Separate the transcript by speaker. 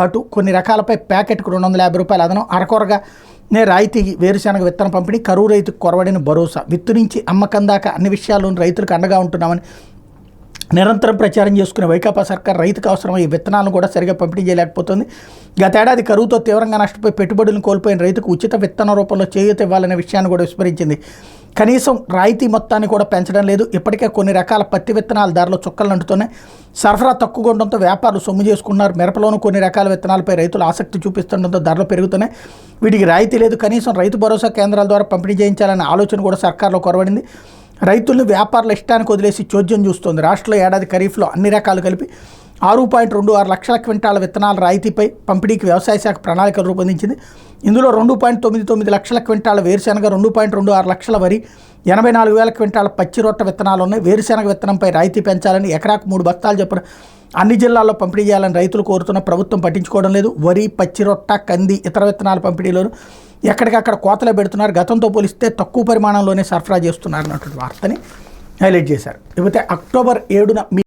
Speaker 1: అటు కొన్ని రకాలపై ప్యాకెట్కు రూ. 250 అదనం అరకొరగా రాయితీ వేరుశెనగ విత్తన పంపిణీ కరువు రైతుకు కొరవడిన భరోసా విత్తు నుంచి అమ్మకం దాకా అన్ని విషయాల్లోనూ రైతులకు అండగా ఉంటున్నామని నిరంతరం ప్రచారం చేసుకునే వైకాపా సర్కార్ రైతుకు అవసరమయ్యే విత్తనాలను కూడా సరిగా పంపిణీ చేయలేకపోతుంది. గతేడాది కరువుతో తీవ్రంగా నష్టపోయి పెట్టుబడులను కోల్పోయిన రైతుకు ఉచిత విత్తన రూపంలో చేయూత ఇవ్వాలనే విషయాన్ని కూడా విస్మరించింది. కనీసం రాయితీ మొత్తాన్ని కూడా పెంచడం లేదు. ఇప్పటికే కొన్ని రకాల పత్తి విత్తనాల ధరలు చుక్కలు అంటుతున్నాయి. సరఫరా తక్కువగా ఉండడంతో వ్యాపారులు సొమ్ము చేసుకున్నారు. మిరపలోనూ కొన్ని రకాల విత్తనాలపై రైతులు ఆసక్తి చూపిస్తుండడంతో ధరలు పెరుగుతున్నాయి. వీటికి రాయితీ లేదు. కనీసం రైతు భరోసా కేంద్రాల ద్వారా పంపిణీ చేయించాలనే ఆలోచన కూడా సర్కార్లో కొరవడింది. రైతులను వ్యాపారుల ఇష్టానికి వదిలేసి చోద్యం చూస్తోంది. రాష్ట్రంలో ఏడాది ఖరీఫ్లో అన్ని రకాలు కలిపి 6.26 లక్షల క్వింటాల విత్తనాల రాయితీపై పంపిణీకి వ్యవసాయ శాఖ ప్రణాళికలు రూపొందించింది. ఇందులో 2.99 లక్షల క్వింటాల వేరుశెనగ, 2.26 లక్షల వరి, 84,000 క్వింటాల పచ్చి రొట్ట విత్తనాలు ఉన్నాయి. వేరుశెనగ విత్తనంపై రాయితీ పెంచాలని ఎకరాకు 3 బస్తాలు చొప్పున అన్ని జిల్లాల్లో పంపిణీ చేయాలని రైతులు కోరుతున్న ప్రభుత్వం పట్టించుకోవడం లేదు. వరి, పచ్చి రొట్ట, కంది, ఇతర విత్తనాల పంపిణీలోనూ ఎక్కడికక్కడ కోతలు పెడుతున్నారు. గతంతో పోలిస్తే తక్కువ పరిమాణంలోనే సరఫరా చేస్తున్నారు అన్నటువంటి వార్తని హైలైట్ చేశారు. ఇకపోతే అక్టోబర్ 7న